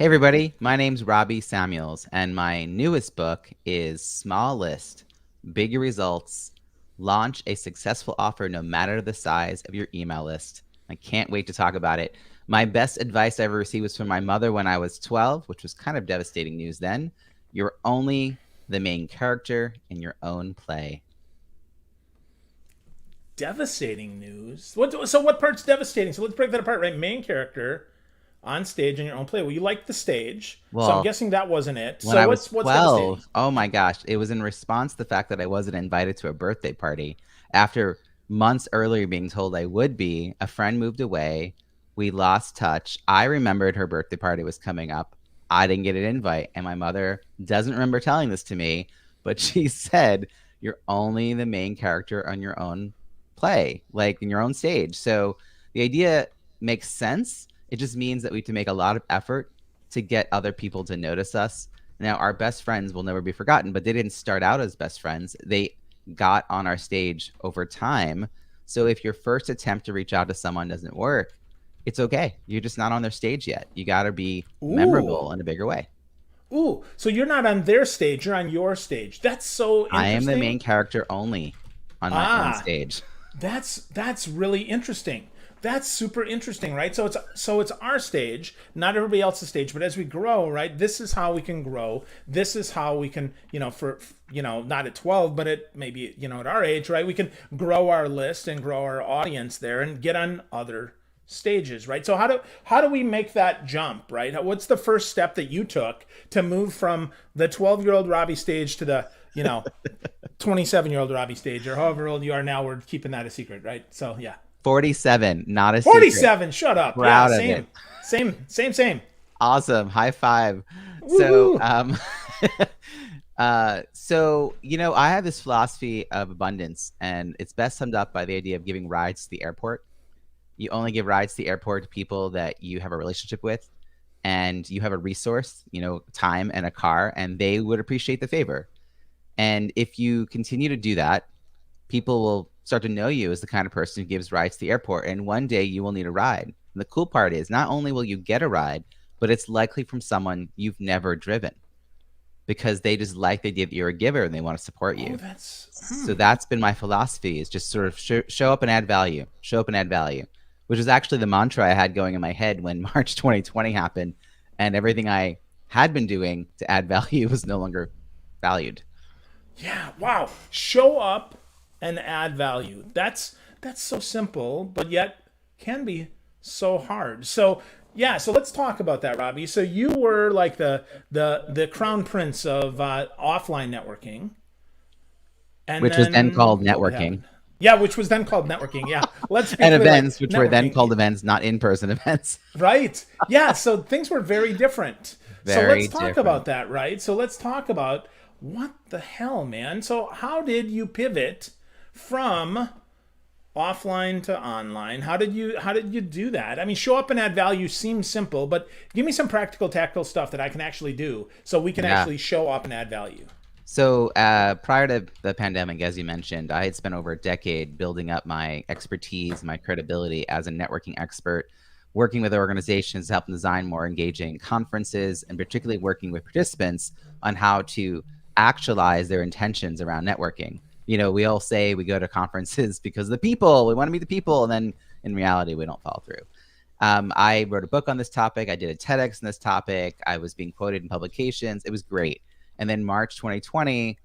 Hey everybody, my name's Robbie Samuels, and my newest book is Small List, Bigger Results, Launch a Successful Offer No Matter the Size of Your Email List. I can't wait to talk about it. My best advice I ever received was from my mother when I was 12, which was kind of devastating news then. You're only the main character in your own play. Devastating news. So what part's devastating? So let's break that apart, right? Main character on stage in your own play. Well, you like the stage, so I'm Well, guessing that wasn't it. when So I was what's devastating? 12, oh my gosh, it was in response to the fact that I wasn't invited to a birthday party. After months earlier being told I would be, a friend moved away. We lost touch. I remembered her birthday party was coming up. I didn't get an invite, and my mother doesn't remember telling this to me, but she said, "You're only the main character on your own play, like in your own stage." So the idea makes sense. It just means that we have to make a lot of effort to get other people to notice us. Now, our best friends will never be forgotten, but they didn't start out as best friends. They got on our stage over time. So if your first attempt to reach out to someone doesn't work, it's okay. You're just not on their stage yet. You got to be Ooh, memorable in a bigger way. ooh. So you're not on their stage; you're on your stage. That's so I am the main interesting. character only on my own Ah, stage. that's really interesting. That's super interesting, right? So it's our stage, not everybody else's stage. But as we grow, right, this is how we can grow. This is how we can, not at 12, but at maybe at our age, right? We can grow our list and grow our audience there and get on other stages, right? So how do we make that jump, right? What's the first step that you took to move from the 12-year-old Robbie stage to the 27-year-old Robbie stage, or however old you are now? We're keeping that a secret, right? So yeah. 47, not a secret. 47. Shut up. Yeah, Proud of it. same. Awesome. High five. So, Woohoo. I have this philosophy of abundance, and it's best summed up by the idea of giving rides to the airport. You only give rides to the airport to people that you have a relationship with, and you have a resource, time and a car, and they would appreciate the favor. And if you continue to do that, people will start to know you as the kind of person who gives rides to the airport. And one day you will need a ride. And the cool part is not only will you get a ride, but it's likely from someone you've never driven because they just like the idea that you're a giver and they want to support Oh, you. that's So that's been my philosophy, is just sort of show up and add value, show up and add value, which is actually the mantra I had going in my head when March 2020 happened and everything I had been doing to add value was no longer valued. yeah. Wow. Show up and add value. That's so simple, but yet can be so hard. So yeah. So let's talk about that, Robbie. So you were like the crown prince of offline networking, and Which was then then called COVID networking. happened. Yeah, which was then called networking. Yeah, let's be And clear, like events, which were then called networking. events, not in-person events. Right. Yeah. So things were very different. So let's Very talk about different. that, right? So let's talk about what the hell, man. So how did you pivot from offline to online? How did you do that? I mean, show up and add value seems simple, but give me some practical tactical stuff that I can actually do so we can Yeah. actually show up and add value. So prior to the pandemic, as you mentioned, I had spent over a decade building up my expertise, my credibility as a networking expert, working with organizations to help them design more engaging conferences, and particularly working with participants on how to actualize their intentions around networking. We all say we go to conferences because of the people, we want to meet the people, and then in reality, we don't follow through. I wrote a book on this topic. I did a TEDx on this topic. I was being quoted in publications. It was great. And then March 2020,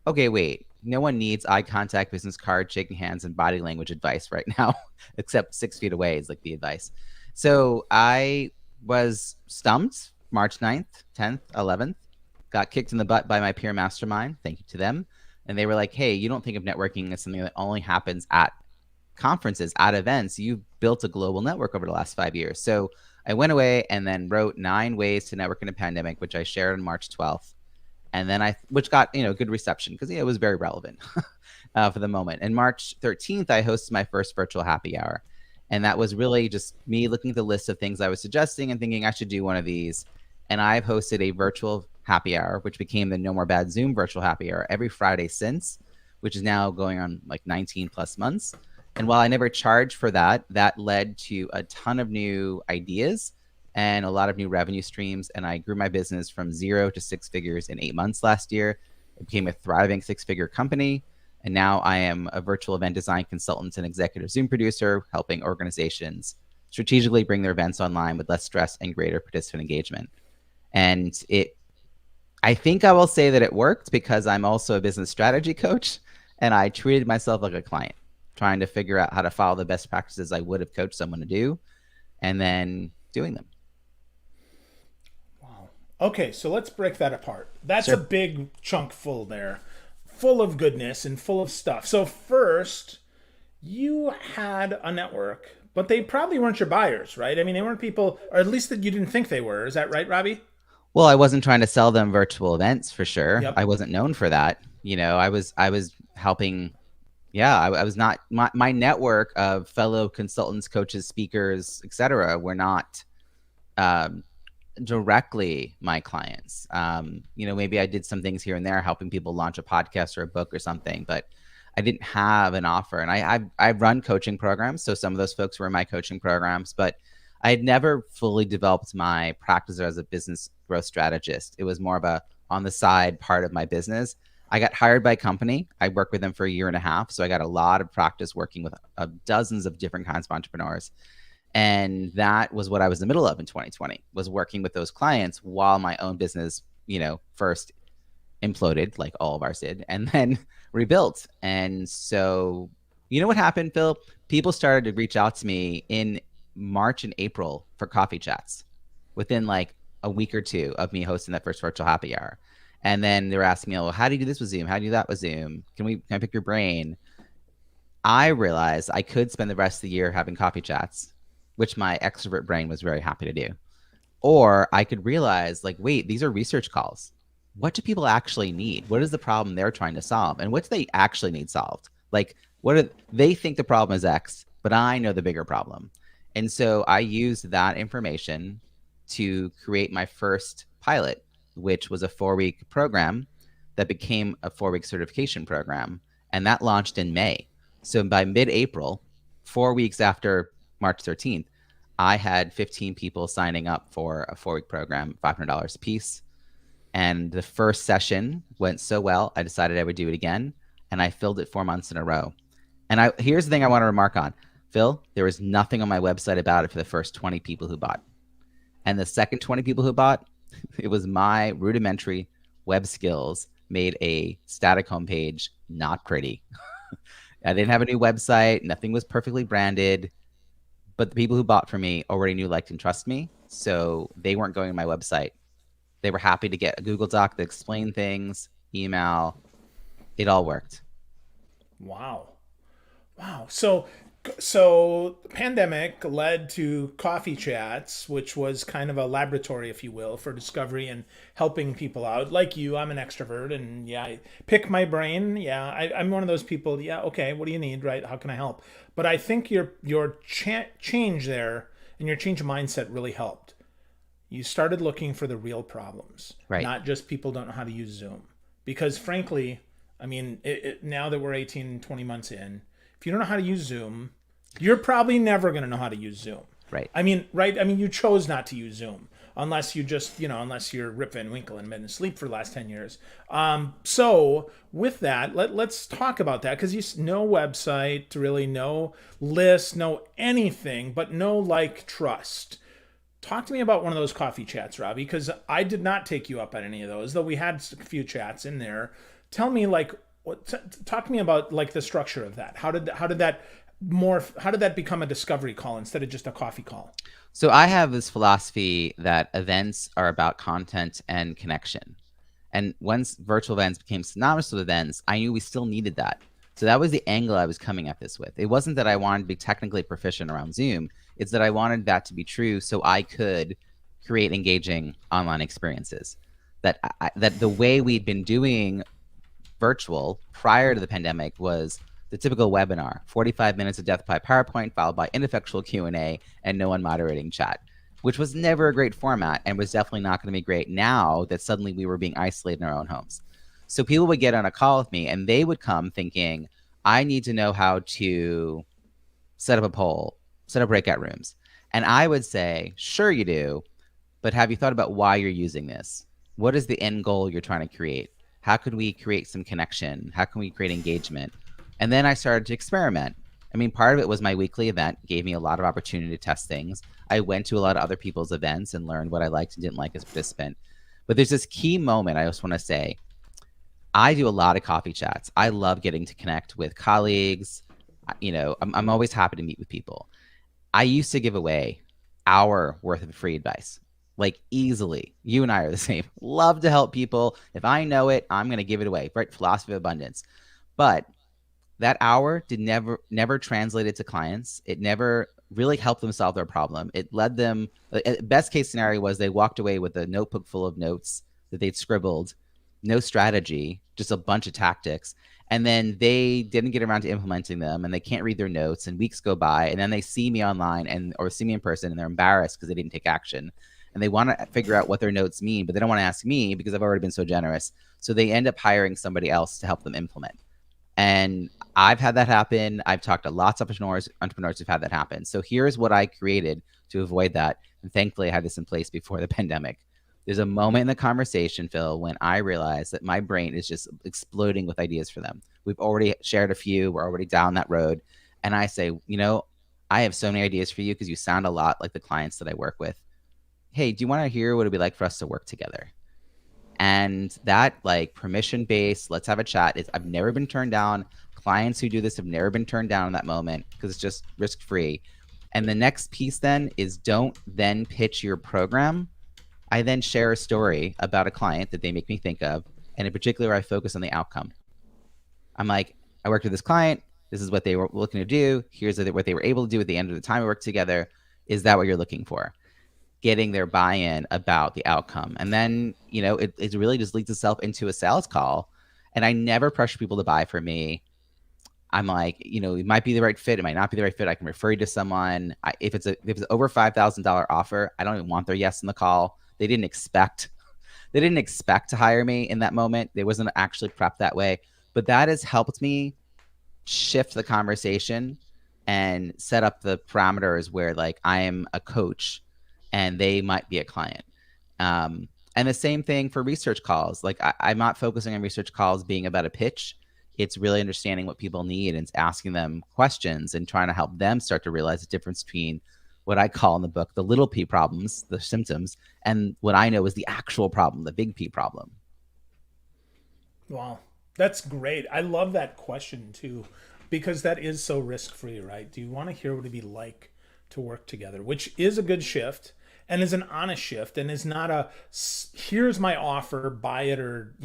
okay, wait, no one needs eye contact, business card, shaking hands, and body language advice right now, except 6 feet away is like the advice. So I was stumped March 9th, 10th, 11th, got kicked in the butt by my peer mastermind. Thank you to them. And they were like, hey, you don't think of networking as something that only happens at conferences, at events. You've built a global network over the last 5 years. So I went away and then wrote 9 ways to network in a pandemic, which I shared on March 12th. And then which got, good reception because it was very relevant for the moment. And March 13th, I hosted my first virtual happy hour. And that was really just me looking at the list of things I was suggesting and thinking I should do one of these. And I've hosted a virtual happy hour, which became the No More Bad Zoom virtual happy hour every Friday since, which is now going on like 19 plus months. And while I never charged for that, that led to a ton of new ideas and a lot of new revenue streams. And I grew my business from 0 to 6 figures in 8 months last year. It became a thriving 6-figure company. And now I am a virtual event design consultant and executive Zoom producer, helping organizations strategically bring their events online with less stress and greater participant engagement. And I think I will say that it worked because I'm also a business strategy coach, and I treated myself like a client, trying to figure out how to follow the best practices I would have coached someone to do, and then doing them. Wow. Okay, so let's break that apart. That's a Sure. big chunk full there, full of goodness and full of stuff. So first, you had a network, but they probably weren't your buyers, right? I mean, they weren't people, or at least that you didn't think they were. Is that right, Robbie? Well, I wasn't trying to sell them virtual events for sure. Yep. I wasn't known for that. I was helping. Yeah, I was not my network of fellow consultants, coaches, speakers, etc. were not um, directly my clients. Maybe I did some things here and there, helping people launch a podcast or a book or something, but I didn't have an offer. And I've run coaching programs, so some of those folks were in my coaching programs, but I had never fully developed my practice as a business growth strategist. It was more of a on the side part of my business. I got hired by a company. I worked with them for a year and a half, so I got a lot of practice working with dozens of different kinds of entrepreneurs. And that was what I was in the middle of in 2020, was working with those clients while my own business, first imploded like all of ours did, and then rebuilt. And so, what happened, Phil? People started to reach out to me in March and April for coffee chats within like a week or two of me hosting that first virtual happy hour. And then they were asking me, well, how do you do this with Zoom? How do you do that with Zoom? Can I pick your brain? I realized I could spend the rest of the year having coffee chats, which my extrovert brain was very happy to do. Or I could realize, like, wait, these are research calls. What do people actually need? What is the problem they're trying to solve? And what do they actually need solved? Like, they think the problem is X, but I know the bigger problem. And so I used that information to create my first pilot, which was a 4-week program that became a 4-week certification program. And that launched in May. So by mid-April, 4 weeks after March 13th, I had 15 people signing up for a 4-week program, $500 a piece. And the first session went so well, I decided I would do it again. And I filled it 4 months in a row. And here's the thing I want to remark on. Phil, there was nothing on my website about it for the first 20 people who bought. And the second 20 people who bought, it was my rudimentary web skills made a static homepage not pretty. I didn't have a new website. Nothing was perfectly branded. But the people who bought from me already knew, liked, and trust me. So they weren't going to my website. They were happy to get a Google Doc that explained things, email. It all worked. Wow. Wow. So the pandemic led to coffee chats, which was kind of a laboratory, if you will, for discovery and helping people out. Like you, I'm an extrovert, and yeah, I pick my brain. Yeah, I'm one of those people. Yeah, okay, what do you need, right? How can I help? But I think your change there and your change of mindset really helped. You started looking for the real problems, Right. not just people don't know how to use Zoom. Because frankly, I mean, now that we're 18, 20 months in, if you don't know how to use Zoom, you're probably never going to know how to use Zoom. Right. I mean, right? I mean, you chose not to use Zoom unless you just, unless you're Rip Van Winkle and been asleep for the last 10 years. So with that, let's talk about that because no website, really no list, no anything, but no like trust. Talk to me about one of those coffee chats, Robbie, because I did not take you up on any of those, though we had a few chats in there. Tell me, like, talk to me about like the structure of that. How did that become a discovery call instead of just a coffee call? So I have this philosophy that events are about content and connection. And once virtual events became synonymous with events, I knew we still needed that. So that was the angle I was coming at this with. It wasn't that I wanted to be technically proficient around Zoom. It's that I wanted that to be true so I could create engaging online experiences. That the way we'd been doing virtual prior to the pandemic was the typical webinar, 45 minutes of death by PowerPoint, followed by ineffectual Q&A and no one moderating chat, which was never a great format and was definitely not going to be great now that suddenly we were being isolated in our own homes. So people would get on a call with me and they would come thinking, I need to know how to set up a poll, set up breakout rooms. And I would say, sure, you do. But have you thought about why you're using this? What is the end goal you're trying to create? How could we create some connection? How can we create engagement? And then I started to experiment. I mean, part of it was my weekly event gave me a lot of opportunity to test things. I went to a lot of other people's events and learned what I liked and didn't like as a participant. But there's this key moment I just want to say. I do a lot of coffee chats. I love getting to connect with colleagues. I'm always happy to meet with people. I used to give away hour worth of free advice, like easily. You and I are the same. Love to help people. If I know it, I'm going to give it away. Right? Philosophy of abundance. But that hour did never translated to clients. It never really helped them solve their problem. It led them. Best case scenario was they walked away with a notebook full of notes that they'd scribbled, no strategy, just a bunch of tactics, and then they didn't get around to implementing them, and they can't read their notes, and weeks go by, and then they see me online or see me in person, and they're embarrassed because they didn't take action, and they want to figure out what their notes mean, but they don't want to ask me because I've already been so generous. So they end up hiring somebody else to help them implement. And I've had that happen. I've talked to lots of entrepreneurs who've had that happen. So here's what I created to avoid that. And thankfully, I had this in place before the pandemic. There's a moment in the conversation, Phil, when I realized that my brain is just exploding with ideas for them. We've already shared a few. We're already down that road. And I say, I have so many ideas for you because you sound a lot like the clients that I work with. Hey, do you want to hear what it'd be like for us to work together? And that like permission based, let's have a chat. I've never been turned down. Clients who do this have never been turned down in that moment because it's just risk free. And the next piece then is don't then pitch your program. I then share a story about a client that they make me think of. And in particular, I focus on the outcome. I'm like, I worked with this client. This is what they were looking to do. Here's what they were able to do at the end of the time we worked together. Is that what you're looking for? Getting their buy-in about the outcome. And then, it really just leads itself into a sales call. And I never pressure people to buy from me. I'm like, it might be the right fit. It might not be the right fit. I can refer you to someone. If it's over $5,000 offer, I don't even want their yes in the call. They didn't expect to hire me in that moment. They wasn't actually prepped that way. But that has helped me shift the conversation and set up the parameters where like I am a coach and they might be a client. And the same thing for research calls. Like I'm not focusing on research calls being about a pitch. It's really understanding what people need and asking them questions and trying to help them start to realize the difference between what I call in the book the little p problems, the symptoms, and what I know is the actual problem, the big P problem. Wow, that's great. I love that question too, because that is so risk free, right? Do you want to hear what it'd be like to work together? Which is a good shift and is an honest shift and is not a here's my offer, buy it, or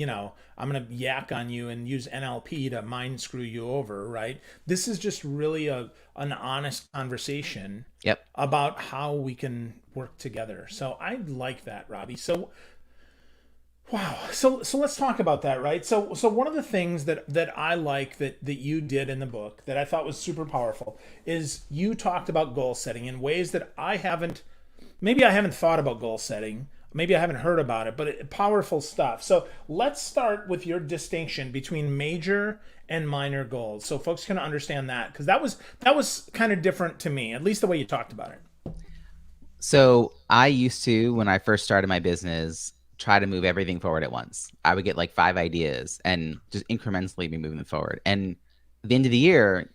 I'm gonna yak on you and use NLP to mind screw you over, right? This is just really an honest conversation Yep. about how we can work together. So I like that, Robbie. So wow. So let's talk about that, right? So one of the things that I like that you did in the book that I thought was super powerful is you talked about goal setting in ways that I haven't thought about goal setting. Maybe I haven't heard about it, but powerful stuff. So let's start with your distinction between major and minor goals, so folks can understand that, because that was kind of different to me, at least the way you talked about it. So I used to, when I first started my business, try to move everything forward at once. I would get like 5 ideas and just incrementally be moving them forward. And at the end of the year,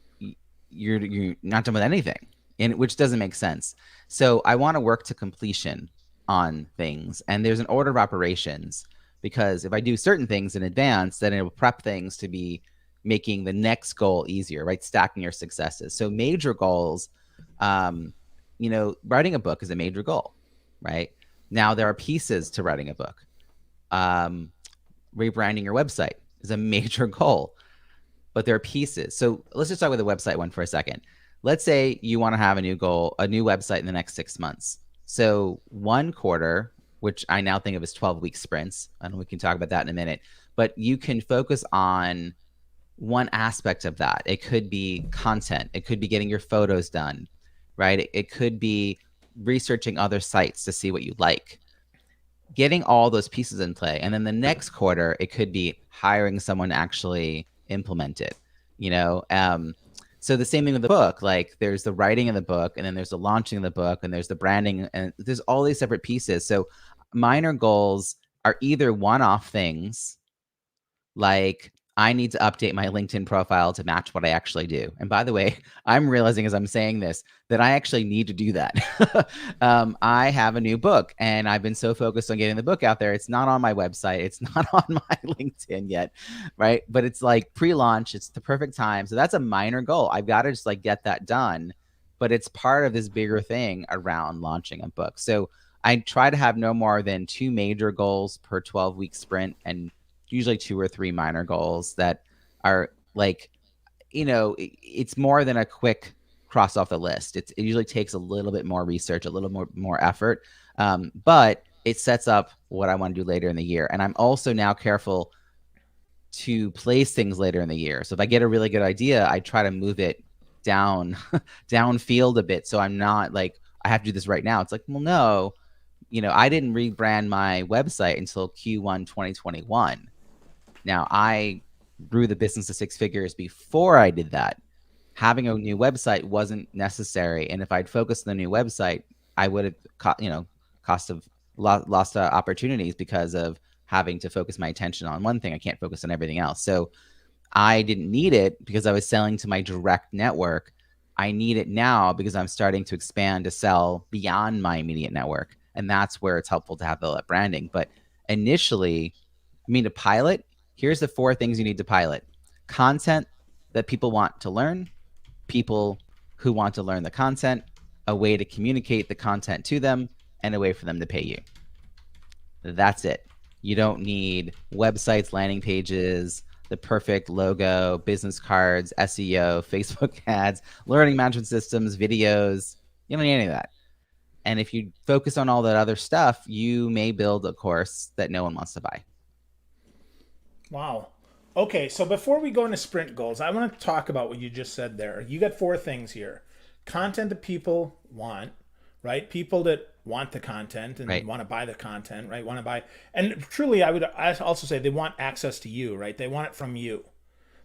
you're not done with anything, and which doesn't make sense. So I want to work to completion on things, and there's an order of operations, because if I do certain things in advance, then it will prep things to be making the next goal easier, right? Stacking your successes. So major goals, writing a book is a major goal, right? Now there are pieces to writing a book. Rebranding your website is a major goal, but there are pieces. So let's just talk about the website one for a second. Let's say you want to have a new goal, a new website in the next 6 months. So 1 quarter, which I now think of as 12-week sprints, and we can talk about that in a minute, but you can focus on one aspect of that. It could be content. It could be getting your photos done, right? It could be researching other sites to see what you like, getting all those pieces in play. And then the next quarter, it could be hiring someone to actually implement it. So the same thing with the book. Like there's the writing of the book, and then there's the launching of the book, and there's the branding, and there's all these separate pieces. So minor goals are either one-off things, like I need to update my LinkedIn profile to match what I actually do. And by the way, I'm realizing as I'm saying this that I actually need to do that. I have a new book, and I've been so focused on getting the book out there. It's not on my website. It's not on my LinkedIn yet, right? But it's like pre-launch. It's the perfect time. So that's a minor goal. I've got to just like get that done. But it's part of this bigger thing around launching a book. So I try to have no more than 2 major goals per 12-week sprint, and usually 2 or 3 minor goals that are like, it's more than a quick cross off the list. It usually takes a little bit more research, a little more effort, but it sets up what I want to do later in the year. And I'm also now careful to place things later in the year. So if I get a really good idea, I try to move it down downfield a bit. So I'm not like, I have to do this right now. It's like, well, no, I didn't rebrand my website until Q1 2021. Now, I grew the business to 6 figures before I did that. Having a new website wasn't necessary, and if I'd focused on the new website, I would have, lost opportunities because of having to focus my attention on one thing. I can't focus on everything else. So I didn't need it because I was selling to my direct network. I need it now because I'm starting to expand to sell beyond my immediate network, and that's where it's helpful to have the branding. But initially, to pilot, here's the 4 things you need to pilot: content that people want to learn, people who want to learn the content, a way to communicate the content to them, and a way for them to pay you. That's it. You don't need websites, landing pages, the perfect logo, business cards, SEO, Facebook ads, learning management systems, videos. You don't need any of that. And if you focus on all that other stuff, you may build a course that no one wants to buy. Wow. Okay, so before we go into sprint goals, I want to talk about what you just said there. You got 4 things here: content that people want, right? People that want the content and Right. want to buy the content, right? Want to buy, and truly, I also say they want access to you, right? They want it from you.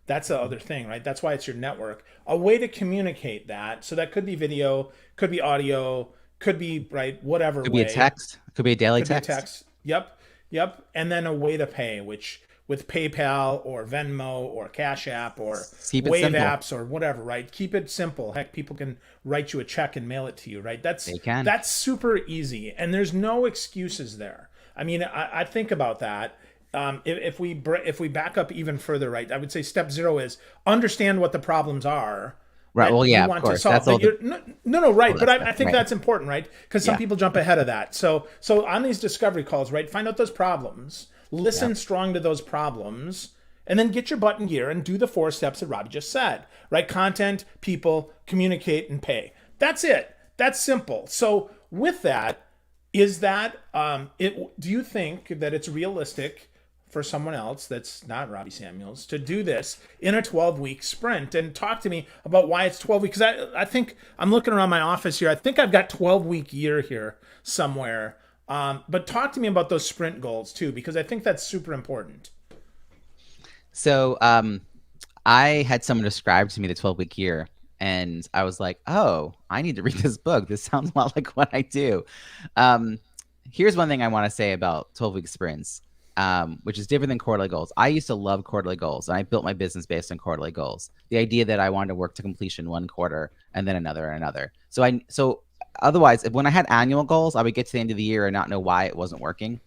That's the other thing, right? That's why it's your network. A way to communicate that. So that could be video, could be audio, could be, right, whatever Could be a way. text. Could be a daily Could be a text. text. Yep. Yep. And then a way to pay, which with PayPal or Venmo or Cash App or Keep it Wave simple. apps or whatever, right? Keep it simple. Heck, people can write you a check and mail it to you, right? That's They can. that's super easy, and there's no excuses there. I mean, I think about that. If we back up even further, right? I would say step 0 is understand what the problems are Right. that Well, you yeah, of want to course. solve. That's all That the you're no, right. all But that I stuff. think Right. that's important, right? Because some Yeah. people jump ahead of that. So on these discovery calls, right? Find out those problems, Yeah. listen strong to those problems, and then get your butt in gear and do the 4 steps that Robbie just said, right? Content, people, communicate, and pay. That's it. That's simple. So with that, is that do you think that it's realistic for someone else that's not Robbie Samuels to do this in a 12-week sprint? And talk to me about why it's 12 weeks. Because I think I'm looking around my office here. I think I've got 12-week year here somewhere. But talk to me about those sprint goals too, because I think that's super important. So I had someone describe to me the 12-week year, and I was like, oh, I need to read this book. This sounds a lot like what I do. Um, Here's one thing I want to say about 12-week sprints, which is different than quarterly goals. I used to love quarterly goals, and I built my business based on quarterly goals. The idea that I wanted to work to completion one quarter and then another and another. So otherwise, when I had annual goals, I would get to the end of the year and not know why it wasn't working.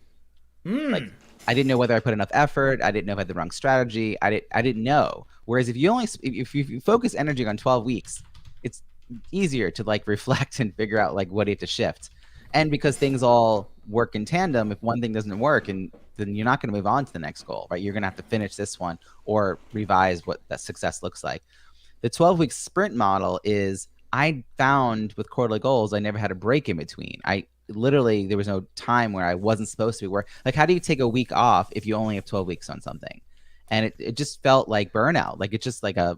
Like Hmm. I didn't know whether I put enough effort. I didn't know if I had the wrong strategy. I didn't know. Whereas if you focus energy on 12 weeks, it's easier to like reflect and figure out like what you have to shift. And because things all work in tandem, if one thing doesn't work, and then you're not going to move on to the next goal, right? You're going to have to finish this one or revise what that success looks like. The 12-week sprint model is, I found with quarterly goals, I never had a break in between. I literally, there was no time where I wasn't supposed to be working. Like, how do you take a week off if you only have 12 weeks on something? And it just felt like burnout. Like it's just like a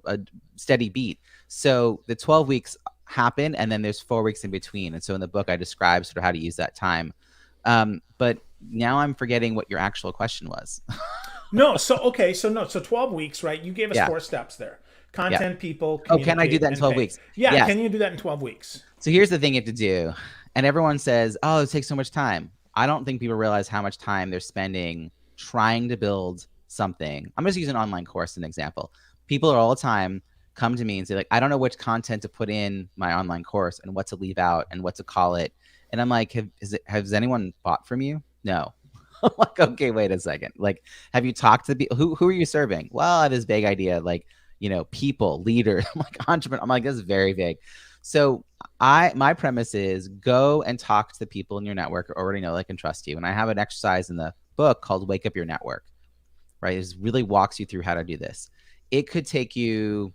steady beat. So the 12 weeks happen, and then there's 4 weeks in between. And so in the book, I describe sort of how to use that time. But now I'm forgetting what your actual question was. No, so okay, so no, so 12 weeks, right? You gave us Yeah. 4 steps there. Yeah. content, people, Oh, can I do communicate, that in and 12 pay. weeks? Yeah, Yes. can you do that in 12 weeks? So here's the thing you have to do. And everyone says, oh, it takes so much time. I don't think people realize how much time they're spending trying to build something. I'm just using an online course as an example. People are all the time come to me and say, like, I don't know which content to put in my online course and what to leave out and what to call it. And I'm like, has anyone bought from you? No. I'm like, okay, wait a second. Like, have you talked to people? Who are you serving? Well, I have this vague idea, like, people, leaders. I'm like, entrepreneur. I'm like, this is very vague. So my premise is go and talk to the people in your network who already know they can trust you. And I have an exercise in the book called Wake Up Your Network, right? It really walks you through how to do this. It could take you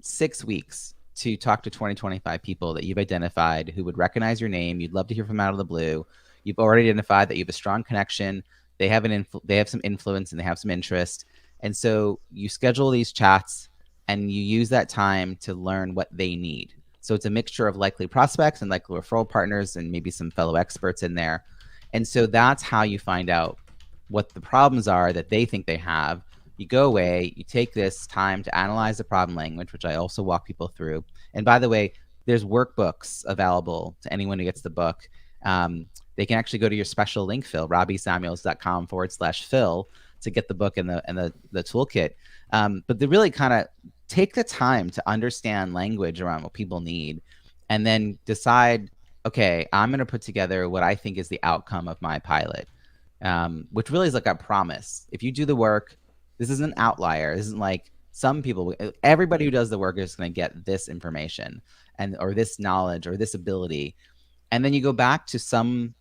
6 weeks to talk to 20, 25 people that you've identified who would recognize your name. You'd love to hear from out of the blue. You've already identified that you have a strong connection. They have they have some influence and they have some interest. And so you schedule these chats and you use that time to learn what they need. So it's a mixture of likely prospects and likely referral partners and maybe some fellow experts in there. And so that's how you find out what the problems are that they think they have. You go away, you take this time to analyze the problem language, which I also walk people through. And by the way, there's workbooks available to anyone who gets the book. They can actually go to your special link, Phil, robbiesamuels.com/Phil, to get the book and the toolkit. But they really kind of take the time to understand language around what people need and then decide, okay, I'm going to put together what I think is the outcome of my pilot, which really is like a promise. If you do the work, this is an outlier. This isn't like some people, everybody who does the work is going to get this information or this knowledge or this ability. And then you go back to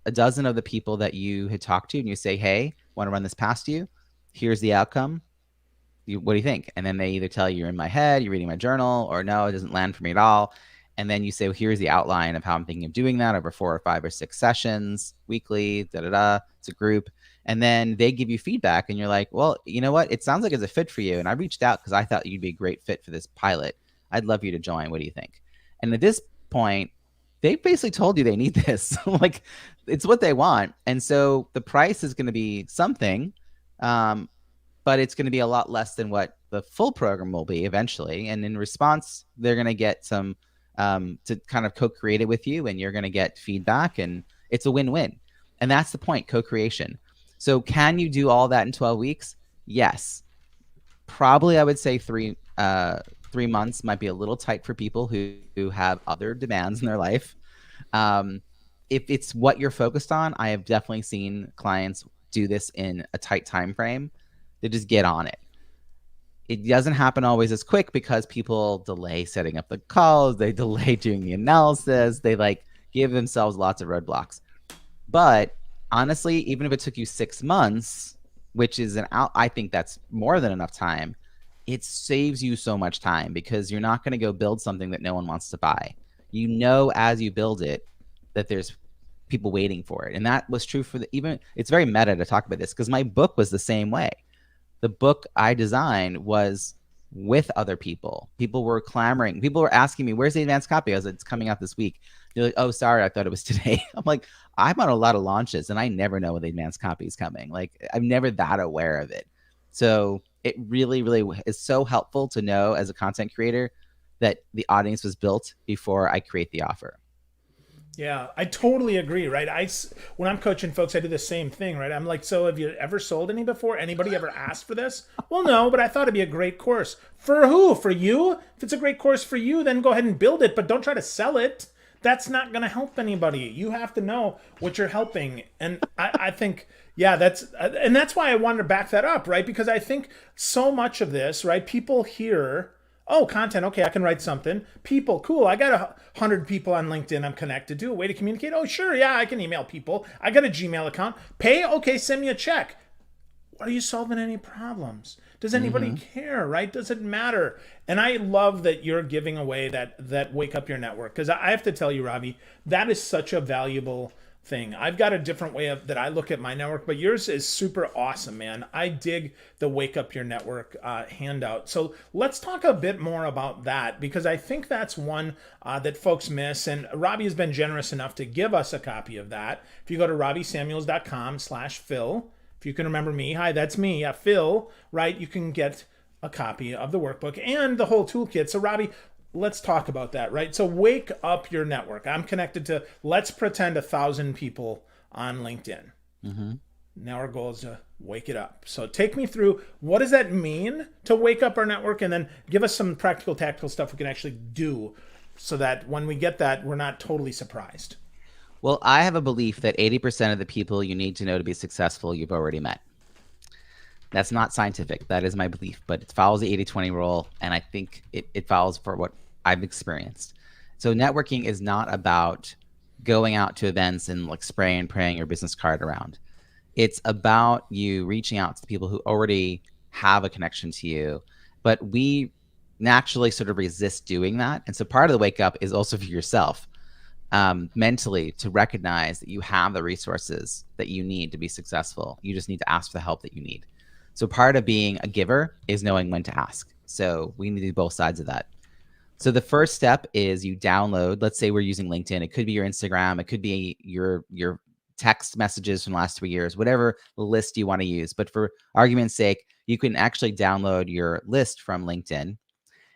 a dozen of the people that you had talked to and you say, hey, want to run this past you? Here's the outcome. What do you think? And then they either tell you, you're in my head, you're reading my journal, or no, it doesn't land for me at all. And then you say, well, here's the outline of how I'm thinking of doing that over 4 or 5 or 6 sessions weekly, It's a group. And then they give you feedback and you're like, well, you know what? It sounds like it's a fit for you. And I reached out because I thought you'd be a great fit for this pilot. I'd love you to join. What do you think? And at this point, they basically told you they need this. Like, it's what they want. And so the price is going to be something, but it's going to be a lot less than what the full program will be eventually. And in response, they're going to get some to kind of co-create it with you, and you're going to get feedback, and it's a win-win. And that's the point, co-creation. So can you do all that in 12 weeks? Yes. Probably I would say 3 months might be a little tight for people who have other demands in their life. If it's what you're focused on, I have definitely seen clients do this in a tight time frame. They just get on it. It doesn't happen always as quick because people delay setting up the calls. They delay doing the analysis. They give themselves lots of roadblocks. But honestly, even if it took you 6 months, which is I think that's more than enough time, it saves you so much time because you're not going to go build something that no one wants to buy. As you build it, that there's people waiting for it. And that was true for it's very meta to talk about this because my book was the same way. The book I designed was with other people. People were clamoring. People were asking me, where's the advanced copy? I was like, it's coming out this week. They're like, oh, sorry, I thought it was today. I'm like, I'm on a lot of launches and I never know when the advanced copy is coming. I'm never that aware of it. So it really, really is so helpful to know as a content creator that the audience was built before I create the offer. Yeah, I totally agree, right? When I'm coaching folks, I do the same thing, right? I'm like, so have you ever sold any before? Anybody ever asked for this? Well, no, but I thought it'd be a great course. For who? For you? If it's a great course for you, then go ahead and build it, but don't try to sell it. That's not going to help anybody. You have to know what you're helping. And I think, yeah, that's why I wanted to back that up, right? Because I think so much of this, right? People hear, oh, content. Okay, I can write something. People, cool. I got 100 people on LinkedIn I'm connected to. A way to communicate. Oh, sure. Yeah, I can email people. I got a Gmail account. Pay. Okay, send me a check. Are you solving any problems? Does anybody care, right? Does it matter? And I love that you're giving away that Wake Up Your Network, because I have to tell you, Robbie, that is such a valuable thing. I've got a different way that I look at my network, but yours is super awesome, man. I dig the Wake Up Your Network handout. So let's talk a bit more about that, because I think that's one that folks miss. And Robbie has been generous enough to give us a copy of that. If you go to robbiesamuels.com/Phil, if you can remember me, hi, that's me, Phil, right? You can get a copy of the workbook and the whole toolkit. So, Robbie, let's talk about that, right? So, wake up your network. I'm connected to, let's pretend, 1,000 people on LinkedIn. Mm-hmm. Now our goal is to wake it up. So take me through, what does that mean to wake up our network, and then give us some practical, tactical stuff we can actually do so that when we get that, we're not totally surprised. Well, I have a belief that 80% of the people you need to know to be successful, you've already met. That's not scientific. That is my belief, but it follows the 80-20 rule, and I think it follows for what I've experienced. So networking is not about going out to events and like spraying and praying your business card around. It's about you reaching out to the people who already have a connection to you, but we naturally sort of resist doing that. And so part of the wake up is also for yourself, mentally, to recognize that you have the resources that you need to be successful. You just need to ask for the help that you need. So part of being a giver is knowing when to ask. So we need to do both sides of that. So the first step is you download, let's say we're using LinkedIn. It could be your Instagram. It could be your text messages from the last 3 years, whatever list you want to use. But for argument's sake, you can actually download your list from LinkedIn.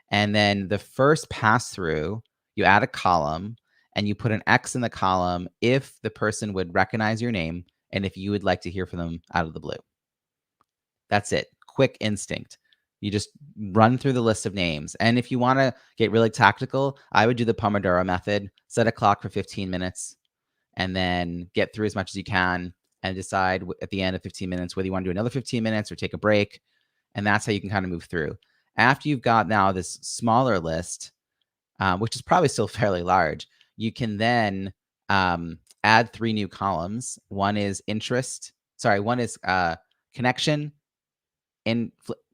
And then the first pass through, you add a column and you put an X in the column if the person would recognize your name and if you would like to hear from them out of the blue. That's it. Quick instinct. You just run through the list of names. And if you want to get really tactical, I would do the Pomodoro method, set a clock for 15 minutes, and then get through as much as you can and decide at the end of 15 minutes whether you want to do another 15 minutes or take a break. And that's how you can kind of move through. After you've got now this smaller list, which is probably still fairly large, you can then add 3 new columns. One is connection,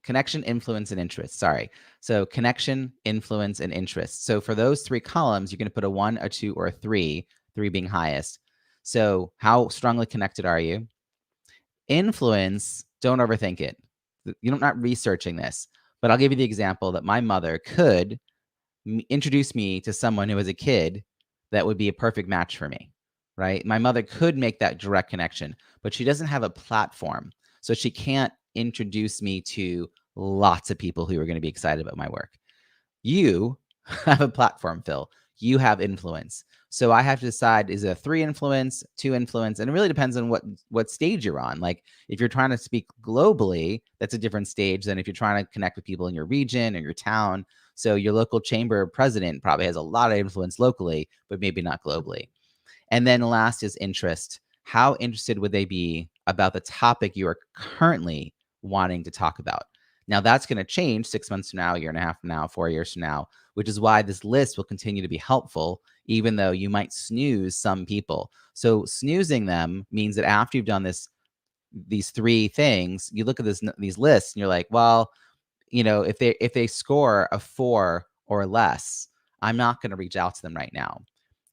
connection, influence, and interest. Sorry. So connection, influence, and interest. So for those 3 columns, you're going to put a 1, a 2, or a 3, 3 being highest. So how strongly connected are you? Influence, don't overthink it. You're not researching this, but I'll give you the example that my mother could introduce me to someone who was a kid that would be a perfect match for me, right? My mother could make that direct connection, but she doesn't have a platform. So she can't introduce me to lots of people who are going to be excited about my work. You have a platform, Phil. You have influence. So I have to decide, is it a 3 influence, 2 influence? And it really depends on what stage you're on. Like if you're trying to speak globally, that's a different stage than if you're trying to connect with people in your region or your town. So your local chamber president probably has a lot of influence locally, but maybe not globally. And then last is interest. How interested would they be about the topic you are currently wanting to talk about? Now that's going to change 6 months from now, a year and a half from now, 4 years from now, which is why this list will continue to be helpful, even though you might snooze some people. So snoozing them means that after you've done these 3 things, you look at these lists and you're like, well, if they score a 4 or less, I'm not going to reach out to them right now.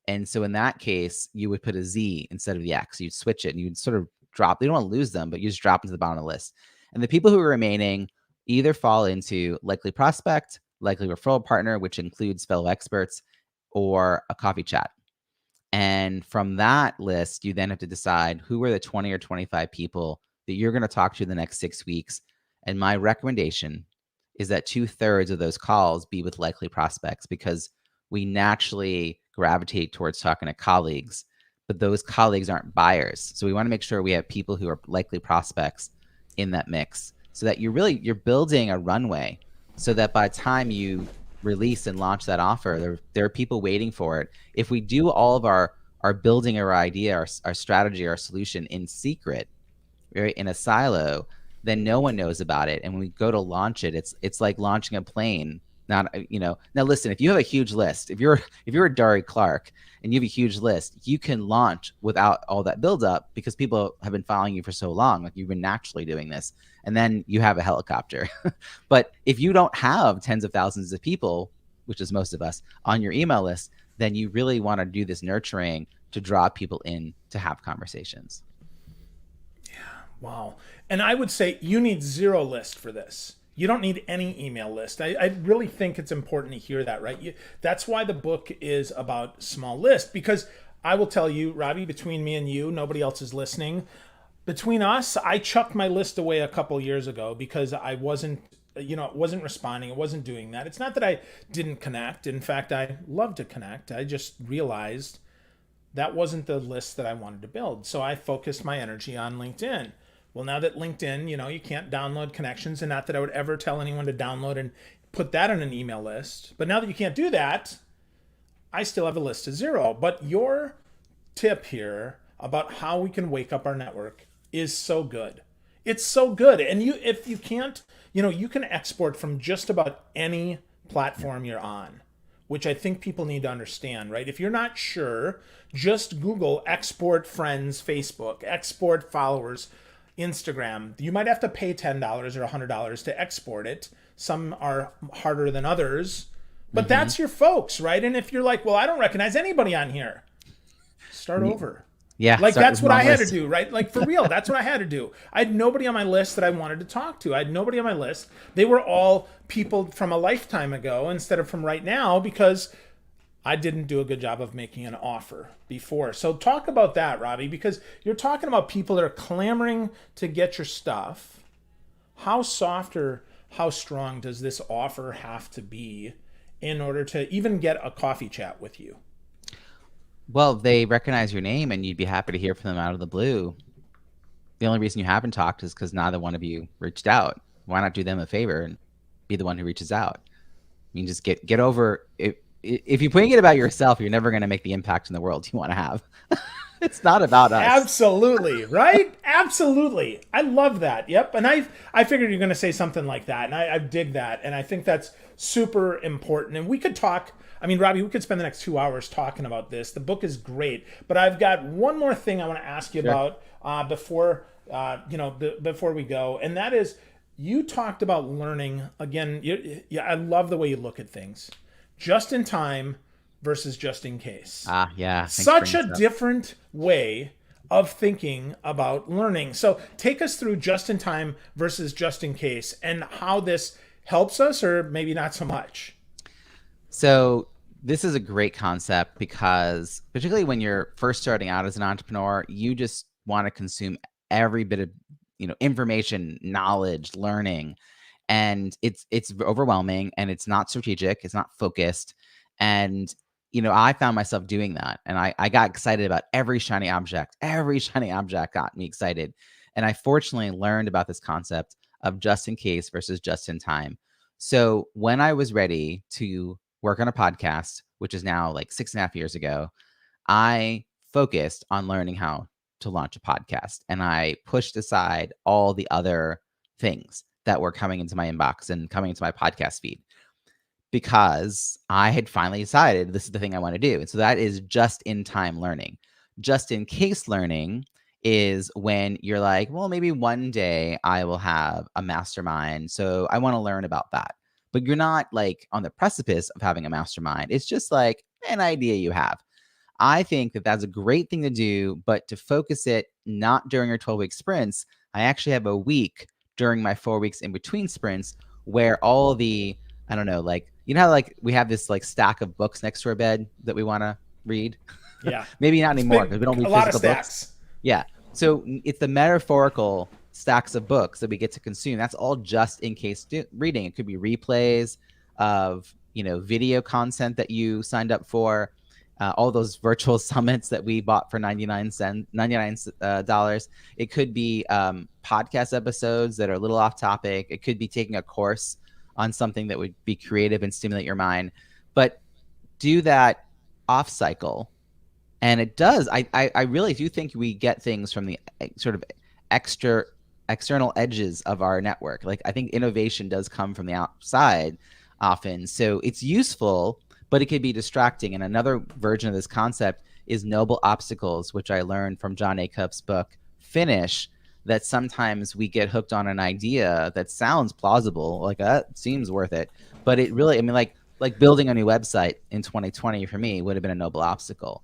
And so in that case, you would put a Z instead of the X. You'd switch it and you'd sort of drop. You don't want to lose them, but you just drop them to the bottom of the list. And the people who are remaining either fall into likely prospect, likely referral partner, which includes fellow experts, or a coffee chat. And from that list, you then have to decide who are the 20 or 25 people that you're going to talk to in the next 6 weeks. And my recommendation is that 2/3 of those calls be with likely prospects, because we naturally gravitate towards talking to colleagues, but those colleagues aren't buyers. So we want to make sure we have people who are likely prospects in that mix, so that you're building a runway so that by the time you release and launch that offer, there are people waiting for it. If we do all of our building our idea, our strategy, our solution in secret, right, in a silo, then no one knows about it. And when we go to launch it, it's like launching a plane. Not, now listen, if you have a huge list, if you're a Dari Clark and you have a huge list, you can launch without all that buildup because people have been following you for so long. Like you've been naturally doing this, and then you have a helicopter. But if you don't have tens of thousands of people, which is most of us, on your email list, then you really want to do this nurturing to draw people in to have conversations. Wow. And I would say you need 0 list for this. You don't need any email list. I really think it's important to hear that, right? That's why the book is about small list, because I will tell you, Robbie, between me and you, nobody else is listening. Between us, I chucked my list away a couple years ago because I wasn't it wasn't responding. It wasn't doing that. It's not that I didn't connect. In fact, I love to connect. I just realized that wasn't the list that I wanted to build. So I focused my energy on LinkedIn. Well, now that LinkedIn, you can't download connections, and not that I would ever tell anyone to download and put that on an email list. But now that you can't do that, I still have a list of 0. But your tip here about how we can wake up our network is so good. It's so good. And if you can't, you can export from just about any platform you're on, which I think people need to understand, right? If you're not sure, just Google export friends Facebook, export followers Instagram. You might have to pay $10 or $100 to export it. Some are harder than others, but that's your folks, right? And if you're like, well, I don't recognize anybody on here, start over. Yeah, Like start that's with what I long had to list. do, right? Like for real, that's what I had to do. I had nobody on my list that I wanted to talk to. I had nobody on my list. They were all people from a lifetime ago instead of from right now because I didn't do a good job of making an offer before. So talk about that, Robbie, because you're talking about people that are clamoring to get your stuff. How soft or how strong does this offer have to be in order to even get a coffee chat with you? Well, they recognize your name and you'd be happy to hear from them out of the blue. The only reason you haven't talked is because neither one of you reached out. Why not do them a favor and be the one who reaches out? I mean, just get over it. If you're putting it about yourself, you're never going to make the impact in the world you want to have. It's not about us. Absolutely, right? Absolutely. I love that. Yep. And I figured you're going to say something like that. And I dig that. And I think that's super important. And we could talk. I mean, Robbie, we could spend the next 2 hours talking about this. The book is great. But I've got one more thing I want to ask you Sure. about before we go. And that is, you talked about learning. Again, I love the way you look at things. Just in time versus just in case. Yeah. Thanks for Such bringing a this up. different way of thinking about learning. So take us through just in time versus just in case and how this helps us or maybe not so much. So this is a great concept because particularly when you're first starting out as an entrepreneur, you just want to consume every bit of information, knowledge, learning, and it's overwhelming and it's not strategic, it's not focused. And I found myself doing that, and I got excited about every shiny object. Every shiny object got me excited, and I fortunately learned about this concept of just in case versus just in time. So when I was ready to work on a podcast, which is now like 6.5 years ago, I focused on learning how to launch a podcast, and I pushed aside all the other things that were coming into my inbox and coming into my podcast feed because I had finally decided this is the thing I want to do. And so that is just in time learning. Just in case learning is when you're like, well, maybe one day I will have a mastermind. So I want to learn about that. But you're not like on the precipice of having a mastermind. It's just like an idea you have. I think that that's a great thing to do, but to focus it not during your 12-week sprints, I actually have a week during my 4 weeks in between sprints where all the, I don't know, like, how like we have this like stack of books next to our bed that we want to read. Yeah. Maybe not It's anymore because we don't big, a read lot of physical books. stacks. Yeah. So it's the metaphorical stacks of books that we get to consume. That's all just in case reading. It could be replays of, video content that you signed up for. All those virtual summits that we bought for $99. It could be podcast episodes that are a little off topic. It could be taking a course on something that would be creative and stimulate your mind. But do that off cycle. And it does. I really do think we get things from the sort of external edges of our network. Like I think innovation does come from the outside often. So it's useful, but it could be distracting. And another version of this concept is noble obstacles, which I learned from John Acup's book, Finish, that sometimes we get hooked on an idea that sounds plausible, like that seems worth it. But it really, I mean, like building a new website in 2020 for me would have been a noble obstacle.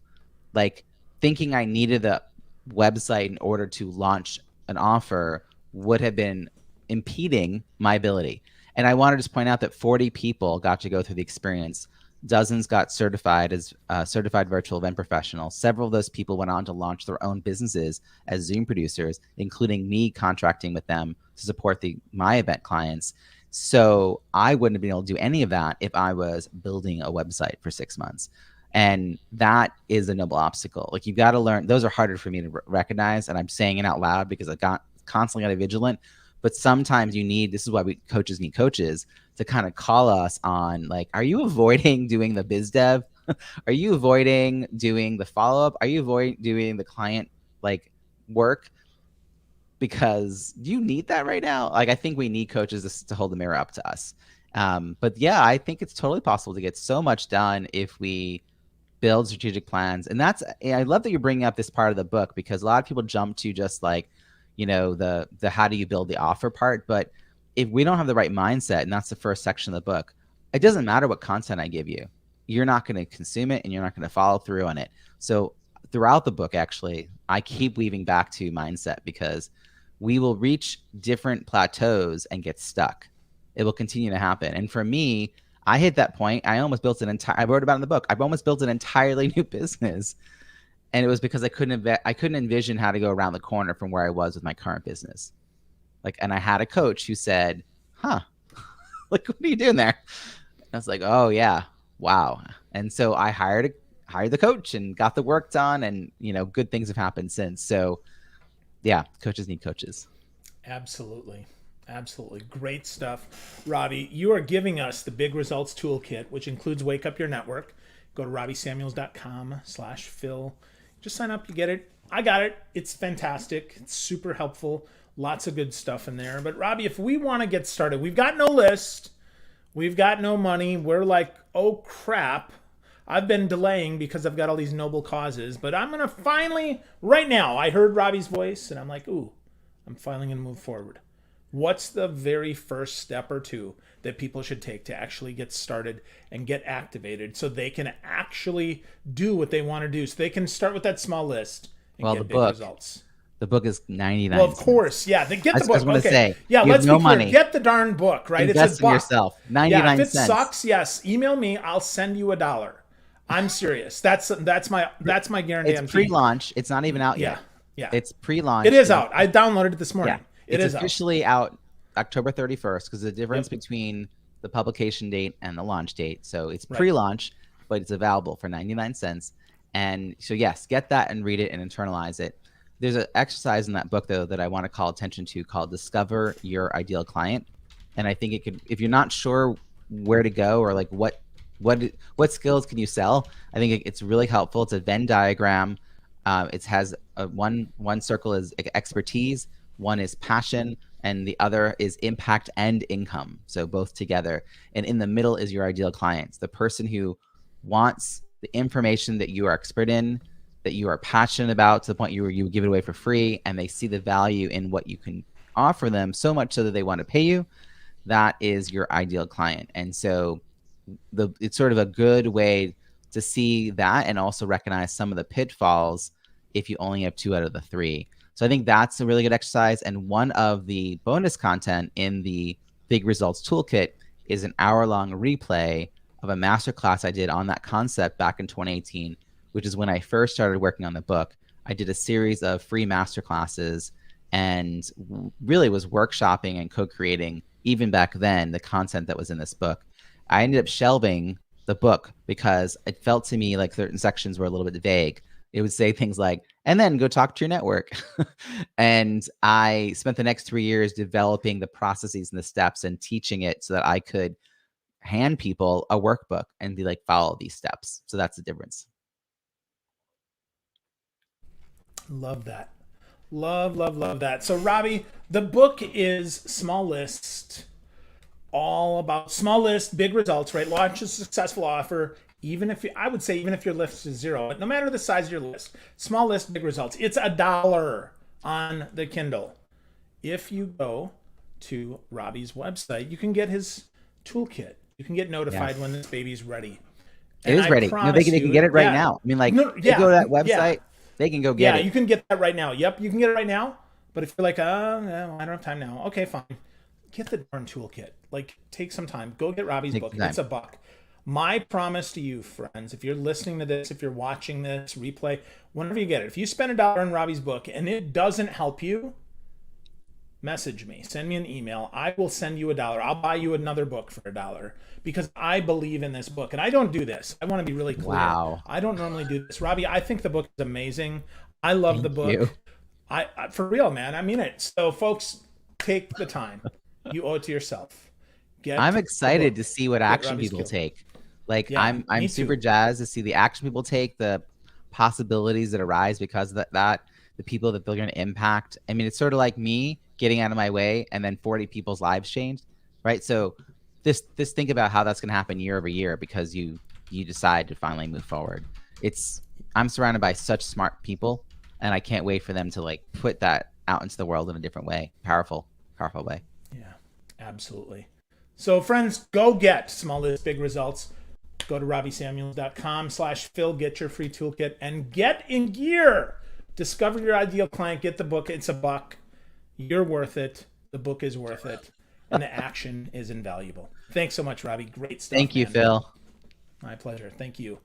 Like thinking I needed a website in order to launch an offer would have been impeding my ability. And I want to just point out that 40 people got to go through the experience. Dozens got certified as certified virtual event professionals. Several of those people went on to launch their own businesses as Zoom producers, including me contracting with them to support my event clients. So I wouldn't have been able to do any of that if I was building a website for 6 months. And that is a noble obstacle. Like, you've got to learn. Those are harder for me to recognize. And I'm saying it out loud because I got constantly got to be vigilant. But sometimes you need, this is why we coaches need coaches, to kind of call us on, like, are you avoiding doing the biz dev? Are you avoiding doing the follow up? Are you avoiding doing the client like work? Because you need that right now. Like, I think we need coaches to hold the mirror up to us. But yeah, I think it's totally possible to get so much done if we build strategic plans. And that's, I love that you're bringing up this part of the book, because a lot of people jump to just like, the how do you build the offer part. But if we don't have the right mindset, and that's the first section of the book, it doesn't matter what content I give you. You're not going to consume it and you're not going to follow through on it. So throughout the book, actually, I keep weaving back to mindset, because we will reach different plateaus and get stuck. It will continue to happen. And for me, I hit that point. I almost built I wrote about it in the book. I've almost built an entirely new business. And it was because I couldn't envision how to go around the corner from where I was with my current business. Like, and I had a coach who said, huh, like, what are you doing there? And I was like, oh yeah, wow. And so I hired the coach and got the work done, and good things have happened since. So yeah, coaches need coaches. Absolutely. Absolutely. Great stuff. Robbie, you are giving us the Big Results Toolkit, which includes Wake Up Your Network. Go to robbiesamuels.com/Phil. Just sign up, you get it. I got it. It's fantastic. It's super helpful. Lots of good stuff in there. But Robbie, if we want to get started, we've got no list. We've got no money. We're like, oh crap. I've been delaying because I've got all these noble causes, but I'm going to finally, right now, I heard Robbie's voice and I'm like, ooh, I'm finally going to move forward. What's the very first step or two that people should take to actually get started and get activated so they can actually do what they want to do? So they can start with that small list and get big results. The book is 99 Well, of course, yeah. They get the book. I was going to say, yeah, let's no be clear. money. Get the darn book, right? Invest It's a buck. in yourself. 99 cents. If it sucks, yes, email me. I'll send you $1. I'm serious. That's my guarantee. It's pre-launch. It's not even out yet. Yeah. It's pre-launch. It is out. I downloaded it this morning. Yeah. It's officially out October 31st, because the difference between the publication date and the launch date. So it's pre-launch, but it's available for 99 cents. And so yes, get that and read it and internalize it. There's an exercise in that book, though, that I want to call attention to, called Discover Your Ideal Client. And I think it could, if you're not sure where to go or like what skills can you sell, I think it's really helpful. It's a Venn diagram. It has one circle is expertise, one is passion, and the other is impact and income. So both together. And in the middle is your ideal clients, the person who wants the information that you are expert in, that you are passionate about, to the point you give it away for free, and they see the value in what you can offer them so much so that they want to pay you. That is your ideal client. And so it's sort of a good way to see that and also recognize some of the pitfalls if you only have 2 out of the 3. So I think that's a really good exercise. And one of the bonus content in the Big Results Toolkit is an hour-long replay of a masterclass I did on that concept back in 2018, which is when I first started working on the book. I did a series of free masterclasses and really was workshopping and co-creating, even back then, the content that was in this book. I ended up shelving the book because it felt to me like certain sections were a little bit vague. It would say things like, and then go talk to your network. And I spent the next 3 years developing the processes and the steps and teaching it so that I could hand people a workbook and be like, follow these steps. So that's the difference. Love that. Love that. So Robbie, the book is Small List, all about small list, big results, right? Launch a successful offer. Even if I would say, even if your list is 0, but no matter the size of your list, small list, big results. It's $1 on the Kindle. If you go to Robbie's website, you can get his toolkit. You can get notified when this baby's ready. It is ready. They can get it right now. I mean, like, they go to that website, they can go get it. Yeah, you can get that right now. Yep, you can get it right now. But if you're like, no, I don't have time now. Okay, fine. Get the darn toolkit. Like, take some time. Go get Robbie's book. It's $1. My promise to you, friends, if you're listening to this, if you're watching this replay, whenever you get it, if you spend $1 on Robbie's book and it doesn't help you, message me, send me an email. I will send you $1. I'll buy you another book for $1 because I believe in this book. And I don't do this. I want to be really clear. Wow. I don't normally do this. Robbie, I think the book is amazing. I love the Thank you. book. I for real, man. I mean it. So folks, take the time. You owe it to yourself. I'm Get the excited book. to see what Get action Robbie's people Kill. take. Like Yeah, I'm me super too. jazzed to see the action people take, the possibilities that arise because of that, the people that they're going to impact. I mean, it's sort of like me getting out of my way and then 40 people's lives changed, right? So this think about how that's going to happen year over year because you decide to finally move forward. It's I'm surrounded by such smart people and I can't wait for them to like put that out into the world in a different way. Powerful way. Yeah, absolutely. So friends, go get Small List Big Results. Go to robbiesamuels.com/Phil, get your free toolkit, and get in gear. Discover your ideal client, get the book. It's $1. You're worth it. The book is worth it. And the action is invaluable. Thanks so much, Robbie. Great stuff, Thank you, man. Phil. My pleasure. Thank you.